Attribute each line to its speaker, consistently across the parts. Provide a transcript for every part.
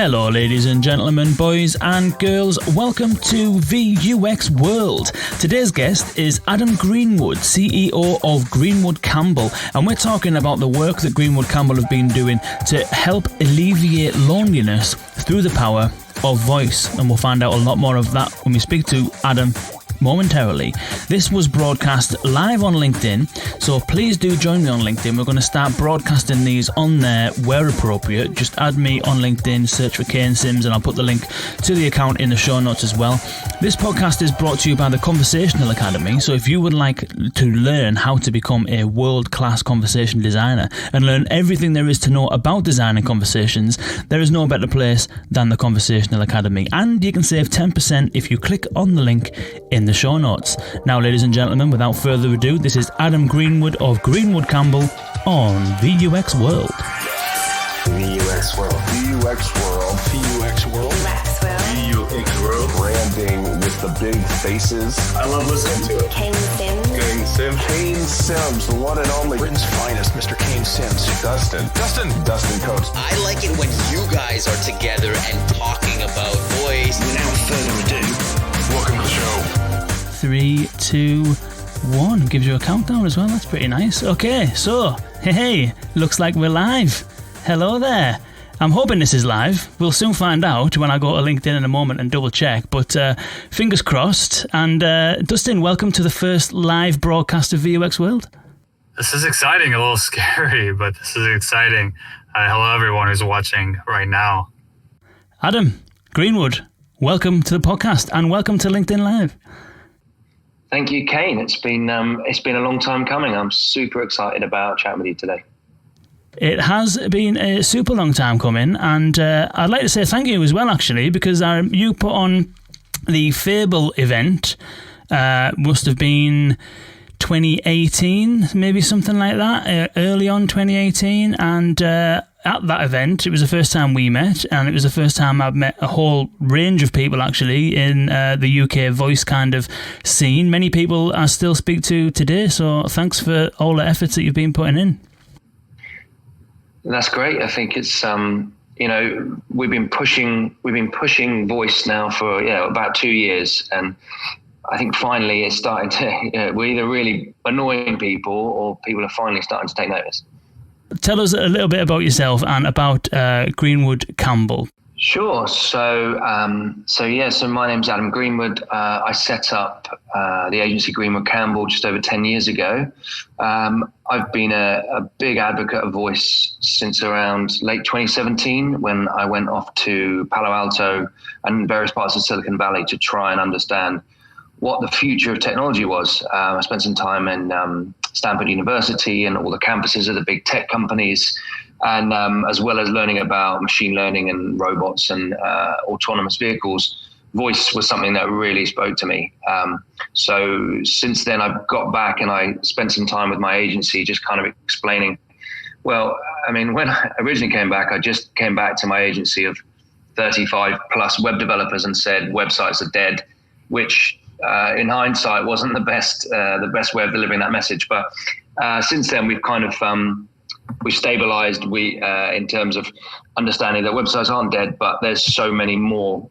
Speaker 1: Hello ladies and gentlemen, boys and girls, welcome to the UX World. Today's guest is Adam Greenwood, CEO of Greenwood Campbell, and we're talking about the work that Greenwood Campbell have been doing to help alleviate loneliness through the power of voice, and we'll find out a lot more of that when we speak to Adam momentarily. This was broadcast live on LinkedIn, so please do join me on LinkedIn. We're going to start broadcasting these on there where appropriate. Just add me on LinkedIn, search for Kane Sims, and I'll put the link to the account in the show notes as well. This podcast is brought to you by the Conversational Academy, so if you would like to learn how to become a world-class conversation designer and learn everything there is to know about designing conversations, there is no better place than the Conversational Academy, and you can save 10% if you click on the link in the show notes. Now, ladies and gentlemen, without further ado, this is Adam Greenwood of Greenwood Campbell on the UX World.
Speaker 2: The UX World. The UX World. The UX World. The UX World. Branding with the big faces. I love listening to it.
Speaker 3: Kane Sims.
Speaker 2: Kane Sims, the one and only.
Speaker 4: Britain's finest, Mr. Kane Sims.
Speaker 2: Dustin Coates.
Speaker 5: I like it when you guys are together and talking about voice.
Speaker 4: Without further ado, welcome to the show.
Speaker 1: 3, 2, 1. Gives you a countdown as well. That's pretty nice. Okay, so, hey, looks like we're live. Hello there. I'm hoping this is live. We'll soon find out when I go to LinkedIn in a moment and double check, but fingers crossed. And Dustin, welcome to the first live broadcast of VUX World.
Speaker 6: This is exciting, a little scary, but this is exciting. Hello everyone who's watching right now.
Speaker 1: Adam Greenwood, welcome to the podcast and welcome to LinkedIn Live.
Speaker 7: Thank you, Kane. It's been a long time coming. I'm super excited about chatting with you today.
Speaker 1: It has been a super long time coming, and I'd like to say thank you as well, actually, because you put on the Fable event, must have been 2018, maybe something like that, early on 2018, and at that event, it was the first time we met, and it was the first time I've met a whole range of people, actually, in the UK voice kind of scene. Many people I still speak to today, so thanks for all the efforts that you've been putting in.
Speaker 7: That's great. I think it's we've been pushing voice now for about 2 years, and I think finally it's starting to we're either really annoying people or people are finally starting to take notice.
Speaker 1: Tell us a little bit about yourself and about Greenwood Campbell.
Speaker 7: Sure. So my name's Adam Greenwood. I set up the agency Greenwood Campbell just over 10 years ago. I've been a big advocate of voice since around late 2017 when I went off to Palo Alto and various parts of Silicon Valley to try and understand what the future of technology was. I spent some time in Stanford University and all the campuses of the big tech companies, and as well as learning about machine learning and robots and autonomous vehicles. Voice was something that really spoke to me. So since then, I've got back and I spent some time with my agency just kind of explaining, well, I mean, when I originally came back, I just came back to my agency of 35 plus web developers and said websites are dead, which in hindsight wasn't the best way of delivering that message. But since then, we've kind of we've stabilized in terms of understanding that websites aren't dead, but there's so many more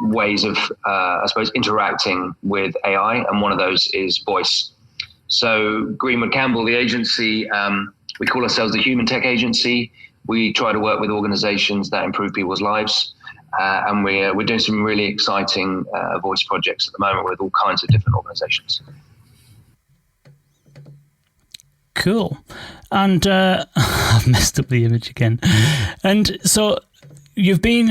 Speaker 7: ways of, I suppose, interacting with AI, and one of those is voice. So Greenwood Campbell, the agency, we call ourselves the Human Tech Agency. We try to work with organizations that improve people's lives, and we're doing some really exciting voice projects at the moment with all kinds of different organizations.
Speaker 1: Cool. And I've messed up the image again. And so you've been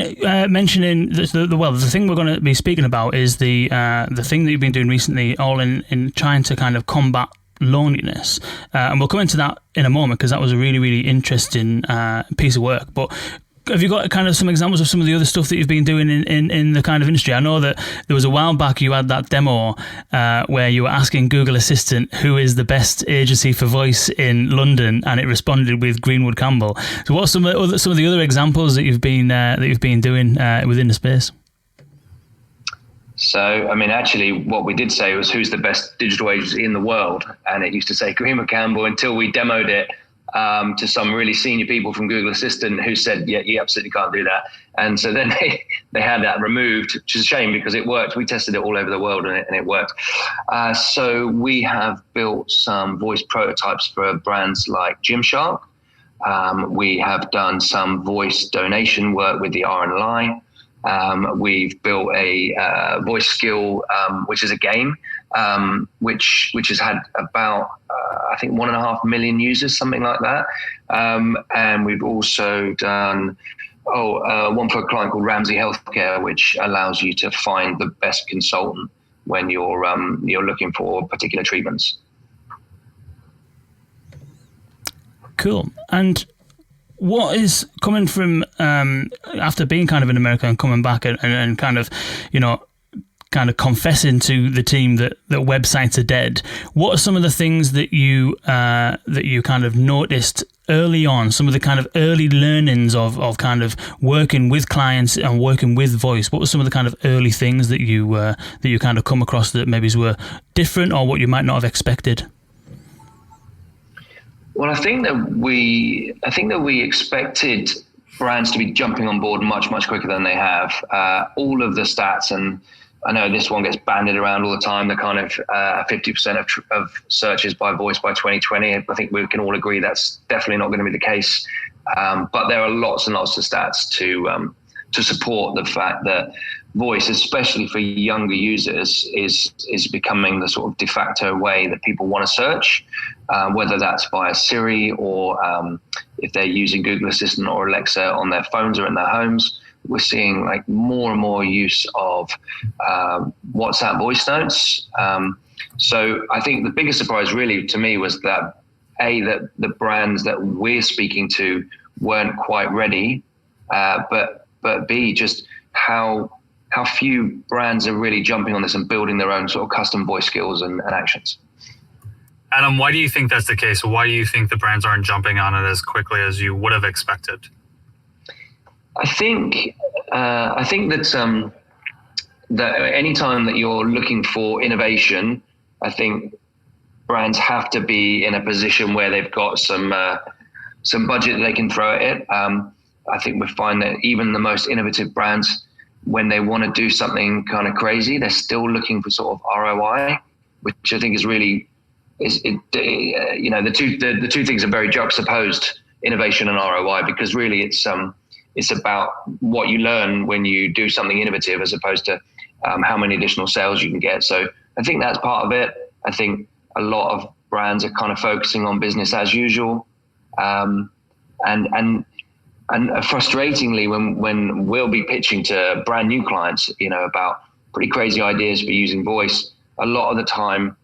Speaker 1: mentioning the thing we're going to be speaking about is the thing that you've been doing recently, all in trying to kind of combat loneliness. And we'll come into that in a moment because that was a really, really interesting piece of work. But have you got kind of some examples of some of the other stuff that you've been doing in the kind of industry? I know that there was a while back you had that demo where you were asking Google Assistant who is the best agency for voice in London, and it responded with Greenwood Campbell. So what are some of the other examples that you've been doing within the space?
Speaker 7: So, I mean, actually, what we did say was who's the best digital agency in the world, and it used to say Greenwood Campbell until we demoed it to some really senior people from Google Assistant who said, yeah, you absolutely can't do that. And so then they had that removed, which is a shame because it worked. We tested it all over the world and it worked. So we have built some voice prototypes for brands like Gymshark. We have done some voice donation work with the RNLI. We've built a voice skill, which is a game, which has had about, I think 1.5 million users, something like that. And we've also done one for a client called Ramsey Healthcare, which allows you to find the best consultant when you're looking for particular treatments.
Speaker 1: Cool. And what is coming from after being kind of in America and coming back and kind of, kind of confessing to the team that websites are dead? What are some of the things that you kind of noticed early on? Some of the kind of early learnings of kind of working with clients and working with voice. What were some of the kind of early things that you kind of come across that maybe were different or what you might not have expected?
Speaker 7: Well, I think that we expected brands to be jumping on board much, much quicker than they have. All of the stats, and I know this one gets banded around all the time, the kind of 50% of searches by voice by 2020. I think we can all agree that's definitely not going to be the case. But there are lots and lots of stats to support the fact that voice, especially for younger users, is becoming the sort of de facto way that people want to search, whether that's via Siri or if they're using Google Assistant or Alexa on their phones or in their homes. We're seeing like more and more use of WhatsApp voice notes. So I think the biggest surprise really to me was that that the brands that we're speaking to weren't quite ready, but B, just how few brands are really jumping on this and building their own sort of custom voice skills and actions.
Speaker 6: Adam, why do you think that's the case? Why do you think the brands aren't jumping on it as quickly as you would have expected?
Speaker 7: I think that any time that you're looking for innovation, I think brands have to be in a position where they've got some budget that they can throw at it. I think we find that even the most innovative brands, when they want to do something kind of crazy, they're still looking for sort of ROI, which I think is really the two things are very juxtaposed, innovation and ROI, because really it's about what you learn when you do something innovative as opposed to how many additional sales you can get. So I think that's part of it. I think a lot of brands are kind of focusing on business as usual, and frustratingly, when we'll be pitching to brand new clients, about pretty crazy ideas for using voice, a lot of the time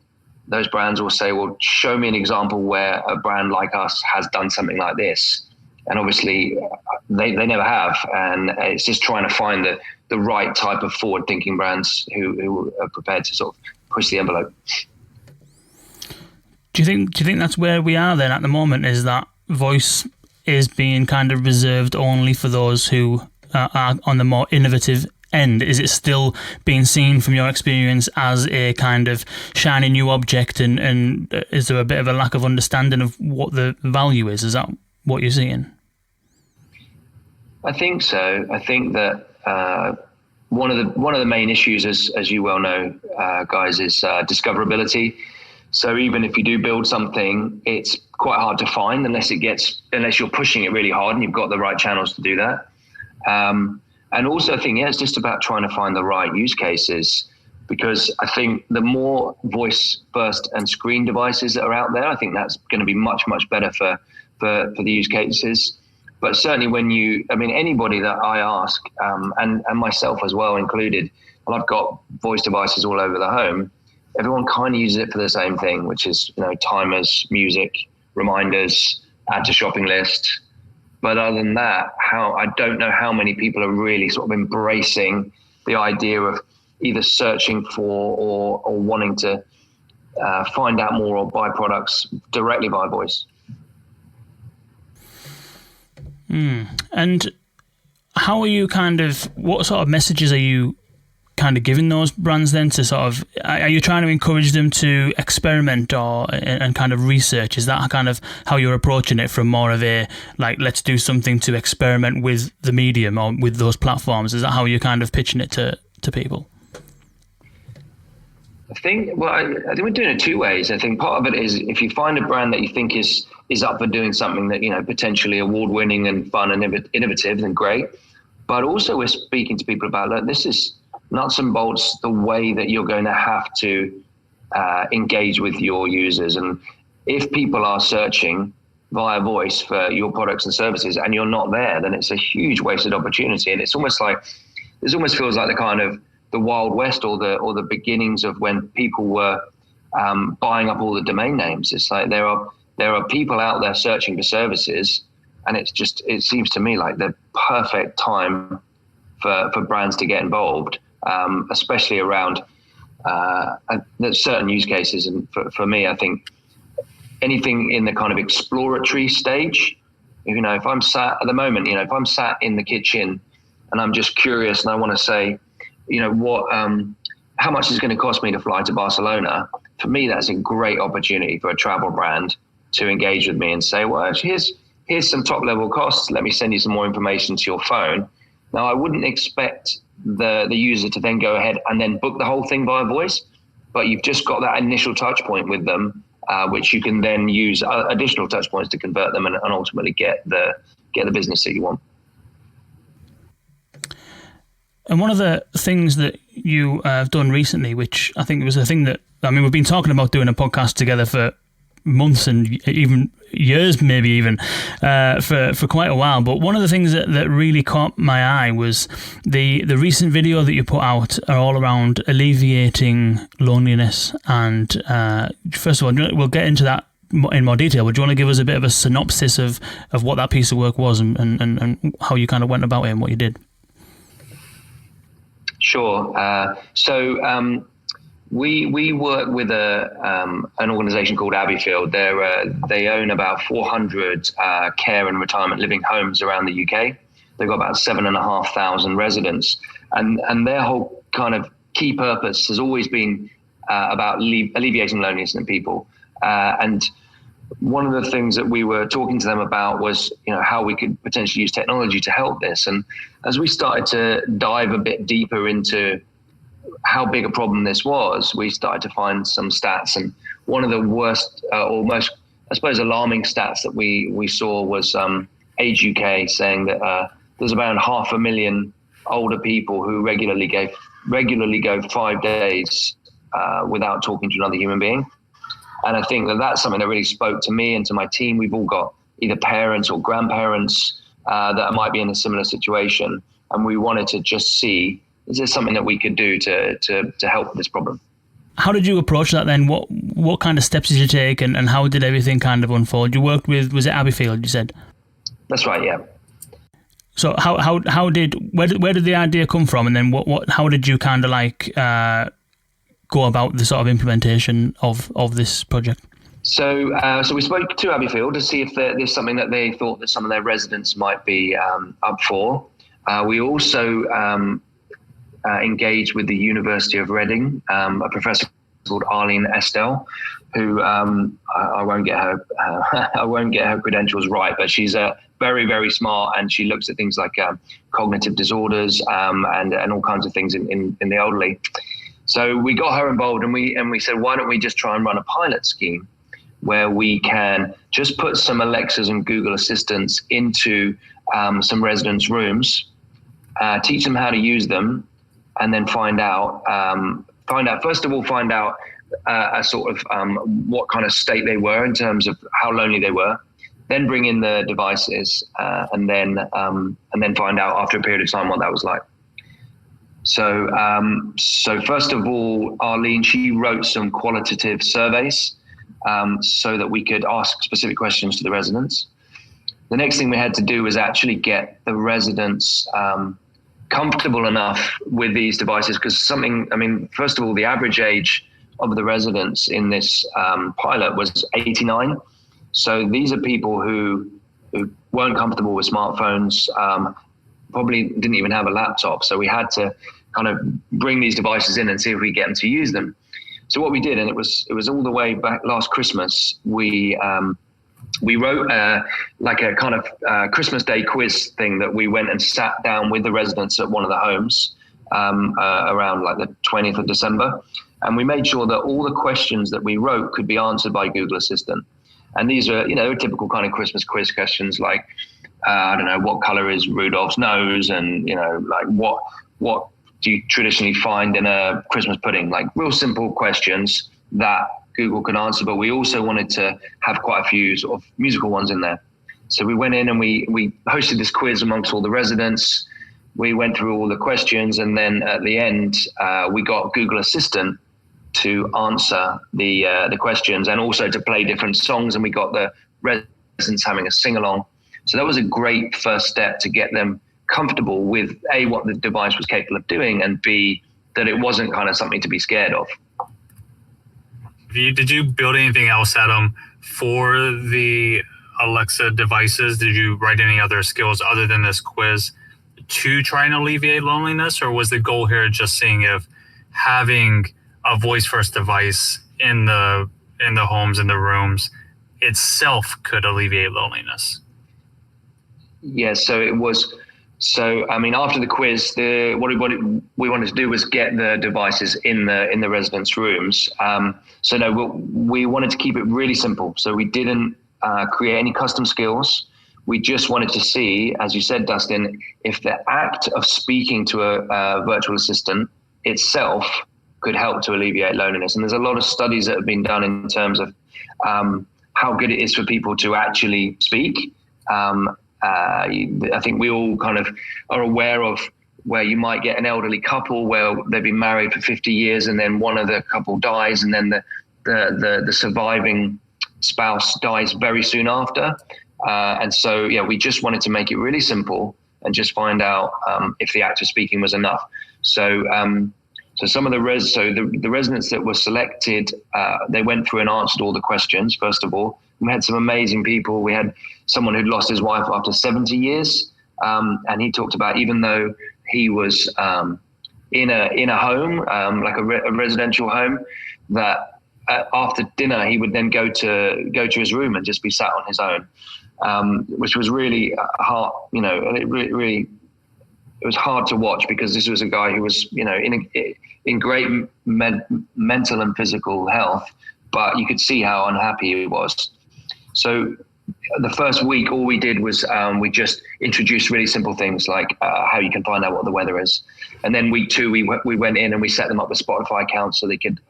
Speaker 7: those brands will say, well, show me an example where a brand like us has done something like this. And obviously they never have. And it's just trying to find the right type of forward-thinking brands who are prepared to sort of push the envelope.
Speaker 1: Do you think that's where we are then at the moment, is that voice is being kind of reserved only for those who are on the more innovative end? Is it still being seen from your experience as a kind of shiny new object, and is there a bit of a lack of understanding of what the value is? Is that what you're seeing?
Speaker 7: I think so. I think that one of the main issues, as you well know, guys, is discoverability. So even if you do build something, it's quite hard to find unless you're pushing it really hard and you've got the right channels to do that. And also I think, it's just about trying to find the right use cases, because I think the more voice first and screen devices that are out there, I think that's going to be much, much better for the use cases. But certainly anybody that I ask, and myself as well included, and I've got voice devices all over the home, everyone kind of uses it for the same thing, which is, timers, music, reminders, add to shopping list. But other than that, I don't know how many people are really sort of embracing the idea of either searching for or wanting to find out more or buy products directly by voice.
Speaker 1: And how are you what sort of messages are you kind of giving those brands then to sort of, are you trying to encourage them to experiment and kind of research? Is that kind of how you're approaching it, from more of a, like, let's do something to experiment with the medium or with those platforms? Is that how you're kind of pitching it to people?
Speaker 7: I think we're doing it two ways. I think part of it is, if you find a brand that you think is up for doing something that, you know, potentially award-winning and fun and innovative, then great. But also we're speaking to people about, look, this is nuts and bolts the way that you're going to have to engage with your users. And if people are searching via voice for your products and services and you're not there, then it's a huge wasted opportunity. And it's almost like, this almost feels like the kind of the Wild West, or the beginnings of when people were buying up all the domain names. It's like there are people out there searching for services, and it seems to me like the perfect time for brands to get involved, especially around certain use cases. And for me, I think anything in the kind of exploratory stage, you know, if I'm sat at the moment, you know, if I'm sat in the kitchen and I'm just curious and I want to say, you know, how much is it going to cost me to fly to Barcelona? For me, that's a great opportunity for a travel brand to engage with me and say, well, here's some top level costs. Let me send you some more information to your phone. Now, I wouldn't expect the user to then go ahead and then book the whole thing via voice, but you've just got that initial touch point with them, which you can then use additional touch points to convert them and ultimately get the business that you want.
Speaker 1: And one of the things that you have done recently, which I think was a thing that, I mean, we've been talking about doing a podcast together for months and even years, maybe even for quite a while. But one of the things that really caught my eye was the recent video that you put out are all around alleviating loneliness. And first of all, we'll get into that in more detail, but do you want to give us a bit of a synopsis of what that piece of work was and how you kind of went about it and what you did?
Speaker 7: Sure. So we work with an organisation called Alliveiating. They own about 400 care and retirement living homes around the UK. They've got about 7,500 residents, and their whole kind of key purpose has always been about alleviating loneliness in people. And one of the things that we were talking to them about was, you know, how we could potentially use technology to help this. And as we started to dive a bit deeper into how big a problem this was, we started to find some stats. And one of the worst or most, I suppose, alarming stats that we saw was Age UK saying that there's about 500,000 older people who regularly go 5 days without talking to another human being. And I think that's something that really spoke to me and to my team. We've all got either parents or grandparents that might be in a similar situation. And we wanted to just see, is there something that we could do to help with this problem?
Speaker 1: How did you approach that then? What kind of steps did you take and how did everything kind of unfold? You worked with, was it Alliveiating, you said?
Speaker 7: That's right, yeah.
Speaker 1: So where did the idea come from? And then how did you kind of like go about the sort of implementation of this project?
Speaker 7: So we spoke to Alliveiating to see if there's something that they thought that some of their residents might be up for. We also engaged with the University of Reading, a professor called Arlene Estelle, who I won't get her credentials right, but she's very, very smart, and she looks at things like cognitive disorders and all kinds of things in the elderly. So we got her involved, and we said, why don't we just try and run a pilot scheme where we can just put some Alexas and Google Assistants into some residents' rooms, teach them how to use them, and then find out a sort of what kind of state they were in terms of how lonely they were, then bring in the devices, and then find out after a period of time what that was like. So first of all, Arlene, she wrote some qualitative surveys so that we could ask specific questions to the residents. The next thing we had to do was actually get the residents comfortable enough with these devices, because first of all, the average age of the residents in this pilot was 89. So these are people who weren't comfortable with smartphones. probably didn't even have a laptop. So we had to kind of bring these devices in and see if we get them to use them. So what we did, and it was all the way back last Christmas, we wrote like a kind of Christmas Day quiz thing that we went and sat down with the residents at one of the homes around like the 20th of December. And we made sure that all the questions that we wrote could be answered by Google Assistant. And these are, typical kind of Christmas quiz questions like, I don't know, what color is Rudolph's nose? And, like what do you traditionally find in a Christmas pudding? Like real simple questions that Google can answer, but we also wanted to have quite a few sort of musical ones in there. So we went in and we hosted this quiz amongst all the residents. We went through all the questions, and then at the end, we got Google Assistant to answer the questions and also to play different songs, and we got the residents having a sing-along. So that was a great first step to get them comfortable with A, what the device was capable of doing, and B, that it wasn't kind of something to be scared of.
Speaker 6: Did you build anything else, Adam, for the Alexa devices? Did you write any other skills other than this quiz to try and alleviate loneliness? Or was the goal here just seeing if having a voice first device in the homes, in the rooms itself could alleviate loneliness?
Speaker 7: Yeah, so it was. So, I mean, after the quiz, what we wanted to do was get the devices in the residents' rooms. So no, we wanted to keep it really simple. So we didn't create any custom skills. We just wanted to see, as you said, Dustin, if the act of speaking to a virtual assistant itself could help to alleviate loneliness. And there's a lot of studies that have been done in terms of how good it is for people to actually speak. I think we all kind of are aware of where you might get an elderly couple where they've been married for 50 years and then one of the couple dies, and then the surviving spouse dies very soon after. And so, yeah, we just wanted to make it really simple and just find out if the act of speaking was enough. So some of the residents that were selected, they went through and answered all the questions, first of all. We had some amazing people. We had someone who'd lost his wife after 70 years. And he talked about, even though he was in a home, like a residential home, that after dinner, he would then go to his room and just be sat on his own, which was really hard, it was hard to watch, because this was a guy who was, in great mental and physical health, but you could see how unhappy he was. So the first week, all we did was we just introduced really simple things like how you can find out what the weather is. And then week 2, we went in and we set them up with Spotify accounts so they could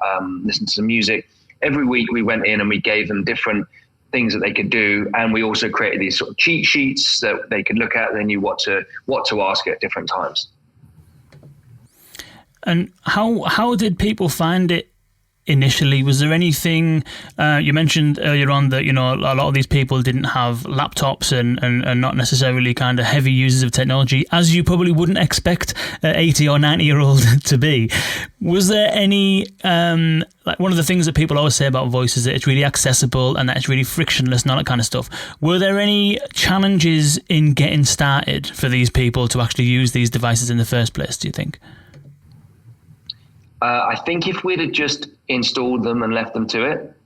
Speaker 7: listen to some music. Every week we went in and we gave them different things that they could do. And we also created these sort of cheat sheets that they could look at. They knew what to ask at different times. And
Speaker 1: how did people find it initially? Was there anything, you mentioned earlier on that, a lot of these people didn't have laptops and not necessarily kind of heavy users of technology, as you probably wouldn't expect an 80 or 90-year-old to be. Was there any, like one of the things that people always say about voice is that it's really accessible and that it's really frictionless and all that kind of stuff. Were there any challenges in getting started for these people to actually use these devices in the first place, do you think?
Speaker 7: I think if we'd have just installed them and left them to it,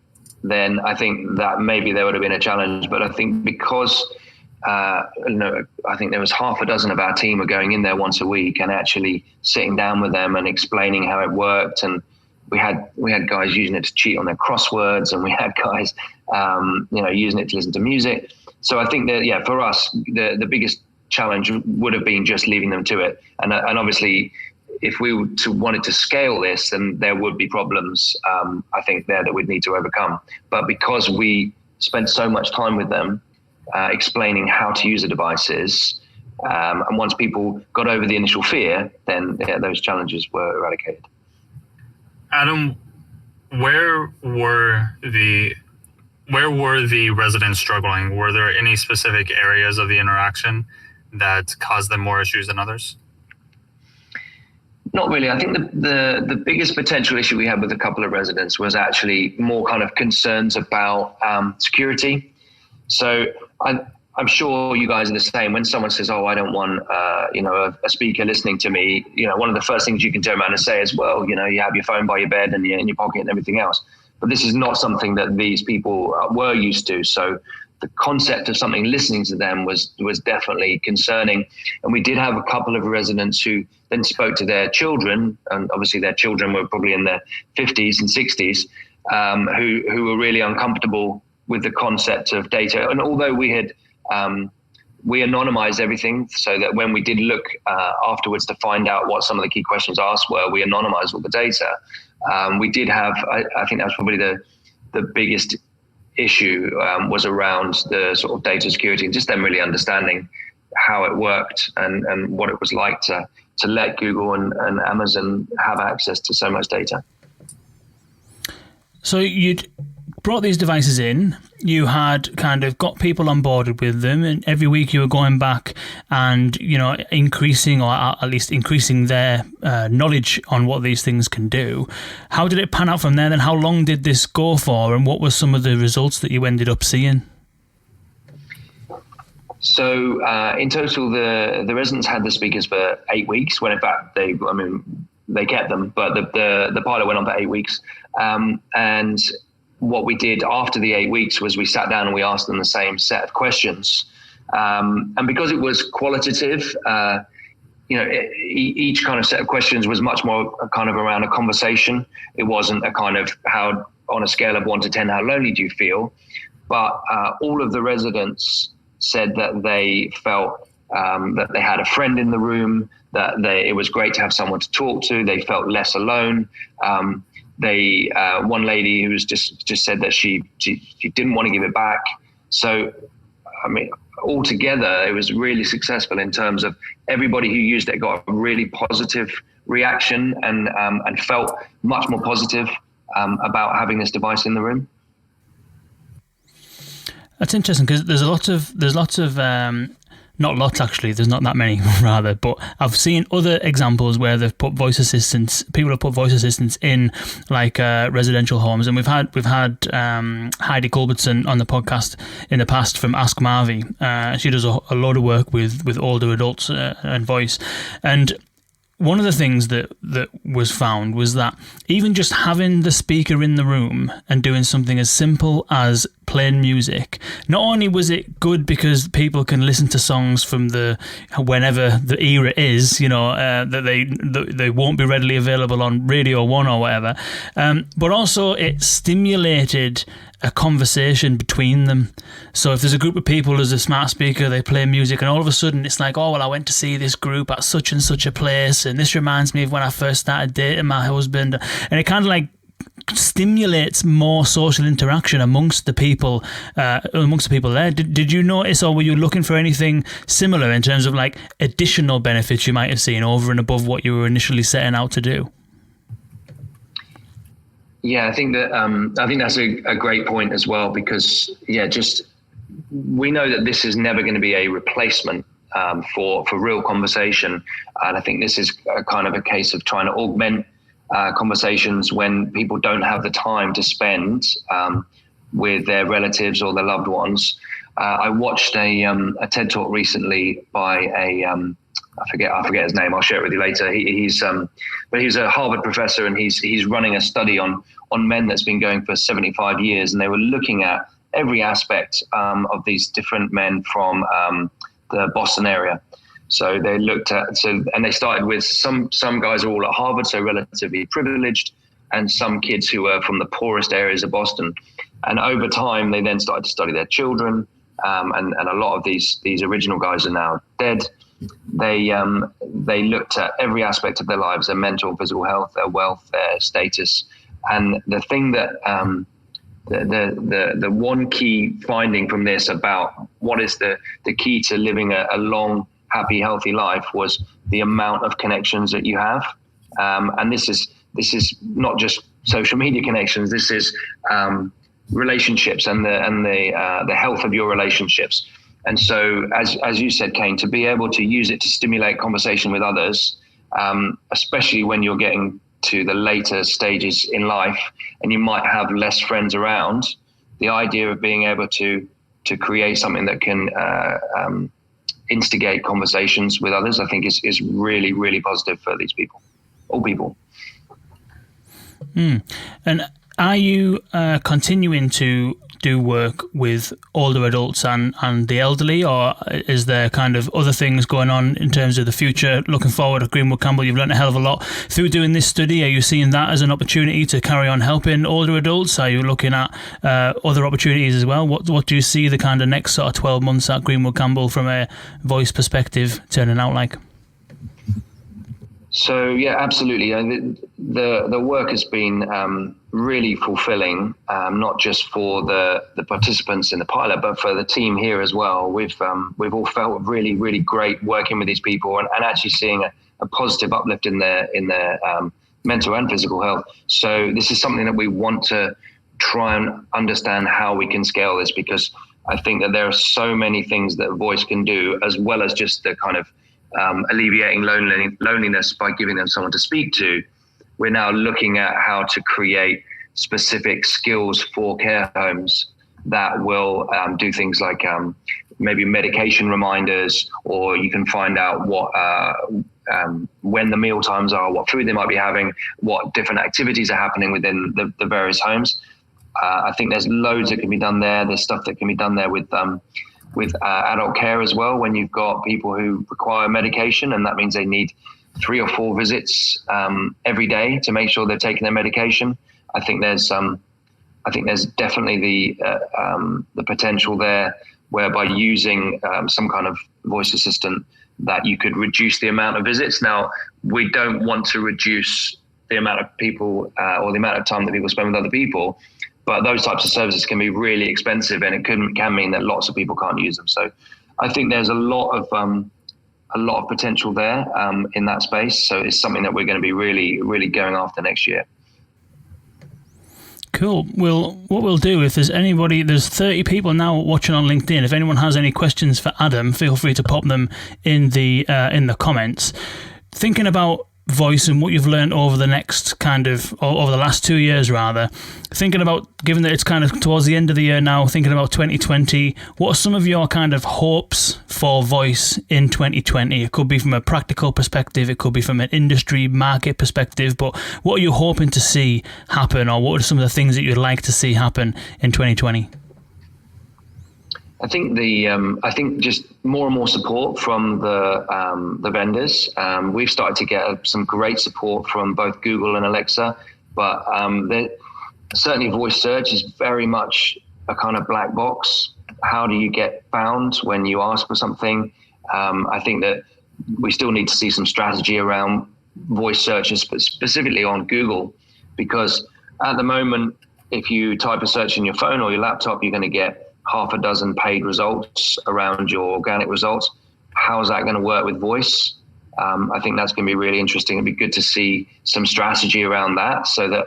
Speaker 7: then I think that maybe there would have been a challenge. But I think because, I think there was half a dozen of our team were going in there once a week and actually sitting down with them and explaining how it worked. And we had guys using it to cheat on their crosswords, and we had guys, using it to listen to music. So I think that, for us, the biggest challenge would have been just leaving them to it. And obviously, if we wanted to scale this, then there would be problems, I think, there that we'd need to overcome. But because we spent so much time with them explaining how to use the devices, and once people got over the initial fear, then those challenges were eradicated.
Speaker 6: Adam, where were the residents struggling? Were there any specific areas of the interaction that caused them more issues than others?
Speaker 7: Not really. I think the biggest potential issue we had with a couple of residents was actually more kind of concerns about security. So I'm sure you guys are the same. When someone says, "Oh, I don't want, a speaker listening to me," one of the first things you can turn around and say is, "Well, you have your phone by your bed and in your pocket and everything else." But this is not something that these people were used to. So the concept of something listening to them was definitely concerning. And we did have a couple of residents who then spoke to their children, and obviously their children were probably in their 50s and 60s, who were really uncomfortable with the concept of data. And although we had we anonymized everything so that when we did look afterwards to find out what some of the key questions asked were, we anonymized all the data. We did have, I think that was probably the biggest issue was around the sort of data security and just them really understanding how it worked and what it was like to let Google and Amazon have access to so much data.
Speaker 1: So you'd brought these devices in, you had kind of got people on board with them, and every week you were going back and, increasing or at least increasing their knowledge on what these things can do. How did it pan out from there? Then how long did this go for, and what were some of the results that you ended up seeing?
Speaker 7: So in total, the residents had the speakers for 8 weeks, when in fact they kept them, but the pilot went on for 8 weeks. And what we did after the 8 weeks was we sat down and we asked them the same set of questions. And because it was qualitative, each kind of set of questions was much more kind of around a conversation. It wasn't a kind of how, on a scale of 1 to 10, how lonely do you feel? But all of the residents said that they felt that they had a friend in the room, that it was great to have someone to talk to. They felt less alone. One lady who was just said that she didn't want to give it back. So, altogether, it was really successful in terms of everybody who used it got a really positive reaction and felt much more positive about having this device in the room.
Speaker 1: That's interesting because there's lots of not lots actually, there's not that many rather, but I've seen other examples where they've put people have put voice assistants in like residential homes, and we've had Heidi Culbertson on the podcast in the past from Ask Marvee. She does a lot of work with older adults and voice, and one of the things that was found was that even just having the speaker in the room and doing something as simple as playing music, not only was it good because people can listen to songs from whenever the era is, that they won't be readily available on Radio 1 or whatever, but also it stimulated a conversation between them. So if there's a group of people, there's a smart speaker, they play music, and all of a sudden it's like, oh, well, I went to see this group at such and such a place, and this reminds me of when I first started dating my husband. And it kind of like stimulates more social interaction amongst the people there. Did you notice, or were you looking for anything similar in terms of like additional benefits you might have seen over and above what you were initially setting out to do?
Speaker 7: Yeah, I think that's a great point as well, because we know that this is never going to be a replacement for real conversation, and I think this is kind of a case of trying to augment conversations when people don't have the time to spend with their relatives or their loved ones. I watched a TED talk recently by I forget his name. I'll share it with you later. He's a Harvard professor, and he's running a study on men that's been going for 75 years, and they were looking at every aspect of these different men from the Boston area. So they looked at and they started with some guys are all at Harvard, so relatively privileged, and some kids who were from the poorest areas of Boston. And over time, they then started to study their children, and a lot of these original guys are now dead. They looked at every aspect of their lives: their mental, physical health, their wealth, their status. And the thing that the one key finding from this about what is the key to living a long, happy, healthy life was the amount of connections that you have. And this is not just social media connections. This is relationships and the health of your relationships. And so, as you said, Kane, to be able to use it to stimulate conversation with others, especially when you're getting to the later stages in life and you might have less friends around, the idea of being able to to create something that can instigate conversations with others, I think is really, really positive for these people, all people.
Speaker 1: And are you continuing to do work with older adults and the elderly, or is there kind of other things going on in terms of the future? Looking forward at Greenwood Campbell, you've learned a hell of a lot through doing this study. Are you seeing that as an opportunity to carry on helping older adults? Are you looking at other opportunities as well? What do you see the kind of next sort of 12 months at Greenwood Campbell from a voice perspective turning out like?
Speaker 7: So yeah, absolutely. The work has been really fulfilling, not just for the participants in the pilot, but for the team here as well. We've all felt really, really great working with these people and actually seeing a positive uplift in their mental and physical health. So this is something that we want to try and understand how we can scale this, because I think that there are so many things that voice can do, as well as just the kind of alleviating loneliness by giving them someone to speak to. We're now looking at how to create specific skills for care homes that will do things like maybe medication reminders, or you can find out what when the meal times are, what food they might be having, what different activities are happening within the various homes. I think there's loads that can be done there. There's stuff that can be done there with adult care as well, when you've got people who require medication, and that means they need 3 or 4 visits every day to make sure they're taking their medication. I think there's definitely the potential there, whereby using some kind of voice assistant, that you could reduce the amount of visits. Now, we don't want to reduce the amount of people or the amount of time that people spend with other people, but those types of services can be really expensive, and it can mean that lots of people can't use them. So I think there's a lot of potential there in that space. So it's something that we're going to be really, really going after next year.
Speaker 1: Cool. Well, what we'll do, if there's 30 people now watching on LinkedIn. If anyone has any questions for Adam, feel free to pop them in the comments. Thinking about voice and what you've learned over the last 2 years, rather, thinking about, given that it's kind of towards the end of the year now, thinking about 2020, what are some of your kind of hopes for voice in 2020? It could be from a practical perspective, it could be from an industry market perspective, but what are you hoping to see happen, or what are some of the things that you'd like to see happen in 2020?
Speaker 7: I think just more and more support from the vendors. We've started to get some great support from both Google and Alexa, but certainly voice search is very much a kind of black box. How do you get found when you ask for something? I think that we still need to see some strategy around voice searches, specifically on Google, because at the moment, if you type a search in your phone or your laptop, you're going to get half a dozen paid results around your organic results. How is that going to work with voice? I think that's going to be really interesting. It'd be good to see some strategy around that, so that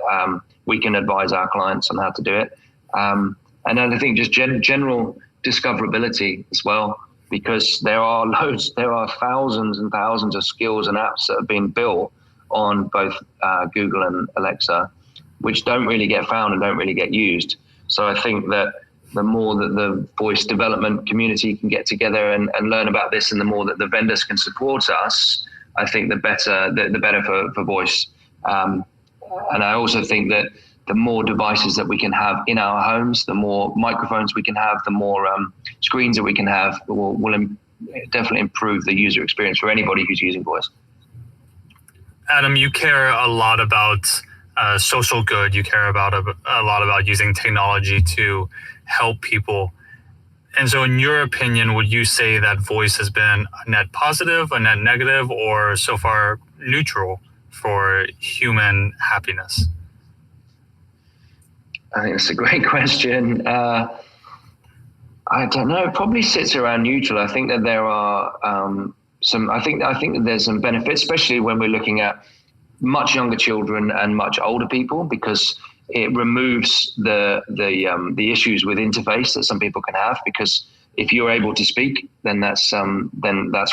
Speaker 7: we can advise our clients on how to do it. And then I think just general discoverability as well, because there are thousands and thousands of skills and apps that have been built on both Google and Alexa, which don't really get found and don't really get used. So I think that the more that the voice development community can get together and learn about this, and the more that the vendors can support us, I think the better for voice. And I also think that the more devices that we can have in our homes, the more microphones we can have, the more screens that we can have, will definitely improve the user experience for anybody who's using voice.
Speaker 6: Adam, you care a lot about social good. You care about a lot about using technology to help people. And so in your opinion, would you say that voice has been a net positive, a net negative, or so far neutral for human happiness?
Speaker 7: I think that's a great question. I don't know. It probably sits around neutral. I think that there are I think that there's some benefits, especially when we're looking at much younger children and much older people, because it removes the issues with interface that some people can have. Because if you're able to speak, then that's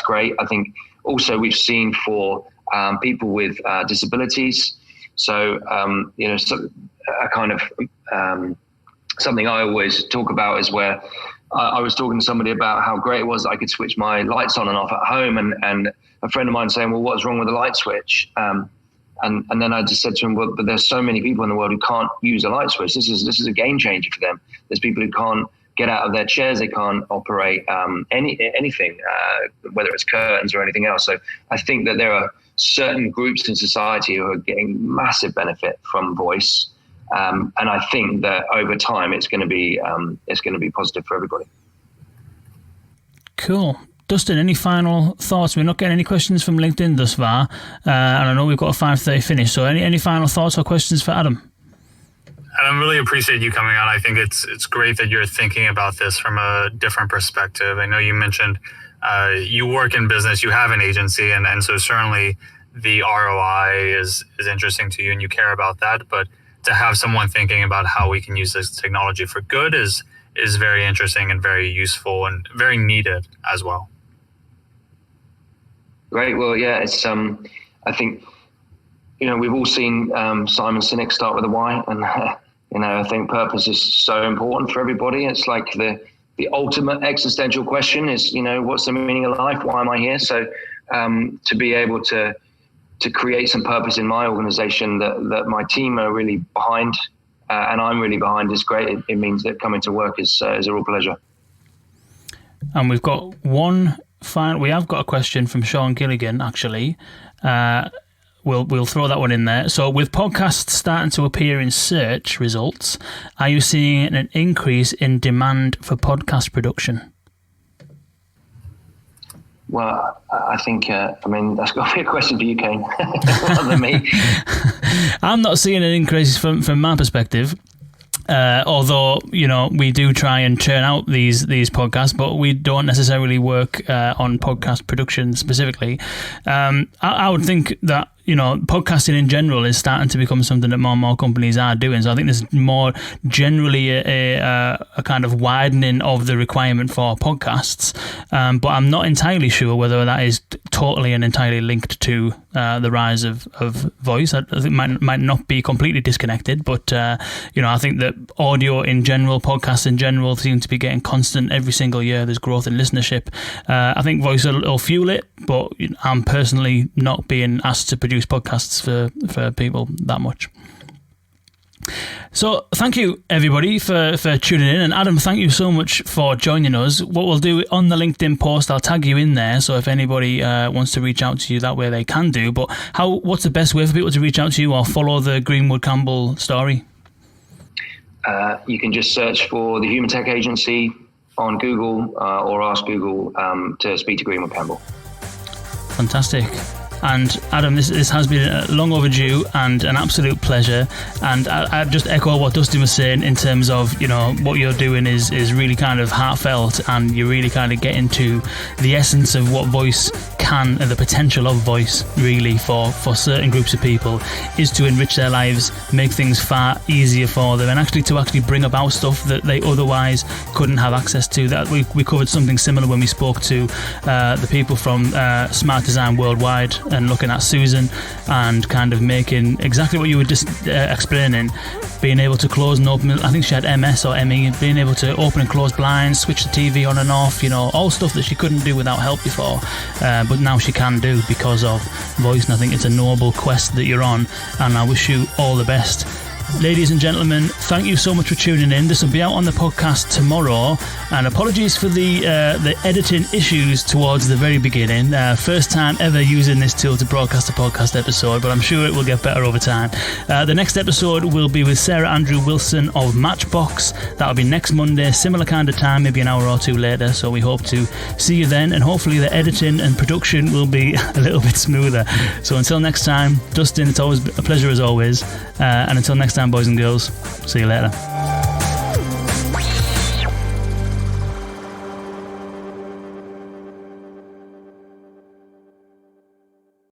Speaker 7: great. I think also we've seen for people with disabilities. So a kind of something I always talk about is where I was talking to somebody about how great it was that I could switch my lights on and off at home, and a friend of mine saying, well, what's wrong with the light switch? And then I just said to him, well, but there's so many people in the world who can't use a light switch. This is a game changer for them. There's people who can't get out of their chairs. They can't operate anything, whether it's curtains or anything else. So I think that there are certain groups in society who are getting massive benefit from voice. And I think that over time it's going to be positive for everybody.
Speaker 1: Cool. Dustin, any final thoughts? We're not getting any questions from LinkedIn thus far, and I know we've got a 5:30 finish. So any final thoughts or questions for Adam?
Speaker 6: Adam, really appreciate you coming on. I think it's great that you're thinking about this from a different perspective. I know you mentioned you work in business, you have an agency, and so certainly the ROI is interesting to you and you care about that. But to have someone thinking about how we can use this technology for good is very interesting and very useful and very needed as well.
Speaker 7: Great. Well, yeah, it's I think, we've all seen Simon Sinek start with a why, and I think purpose is so important for everybody. It's like the ultimate existential question is, what's the meaning of life? Why am I here? So to be able to create some purpose in my organization that my team are really behind, and I'm really behind, is great. It means that coming to work is a real pleasure.
Speaker 1: And we've got we have got a question from Sean Gilligan, actually. We'll throw that one in there. So with podcasts starting to appear in search results, are you seeing an increase in demand for podcast production?
Speaker 7: Well, I think, that's got to be a question for you, Kane, rather than me.
Speaker 1: I'm not seeing an increase from my perspective. Although, we do try and churn out these podcasts, but we don't necessarily work on podcast production specifically. I would think that, podcasting in general is starting to become something that more and more companies are doing. So I think there's more generally a kind of widening of the requirement for podcasts. But I'm not entirely sure whether that is totally and entirely linked to the rise of voice. I think it might not be completely disconnected, but I think that audio in general, podcasts in general, seem to be getting constant every single year. There's growth in listenership. I think voice will fuel it, but I'm personally not being asked to produce podcasts for people that much. So thank you everybody for tuning in, and Adam, thank you so much for joining us. What we'll do on the LinkedIn post, I'll tag you in there, so if anybody wants to reach out to you that way, they can do. But what's the best way for people to reach out to you or follow the Greenwood Campbell story?
Speaker 7: You can just search for the Human Tech Agency on Google, or ask Google to speak to Greenwood Campbell. Fantastic.
Speaker 1: And Adam, this has been long overdue and an absolute pleasure. And I just echo what Dustin was saying in terms of, what you're doing is really kind of heartfelt, and you really kind of get into the essence of what voice can, and the potential of voice really for certain groups of people is to enrich their lives, make things far easier for them, and actually bring about stuff that they otherwise couldn't have access to. That we covered something similar when we spoke to the people from Smart Design Worldwide, and looking at Susan and kind of making exactly what you were just explaining, being able to close and open, I think she had MS or ME, being able to open and close blinds, switch the TV on and off, all stuff that she couldn't do without help before, but now she can do because of voice. And I think it's a noble quest that you're on, and I wish you all the best. Ladies and gentlemen, thank you so much for tuning in. This will be out on the podcast tomorrow, and apologies for the editing issues towards the very beginning. First time ever using this tool to broadcast a podcast episode, but I'm sure it will get better over time. The next episode will be with Sarah Andrew Wilson of Matchbox. That'll be next Monday, similar kind of time, maybe an hour or two later, so we hope to see you then, and hopefully the editing and production will be a little bit smoother. So until next time, Dustin, it's always a pleasure as always, and until next time, boys and girls, see you later.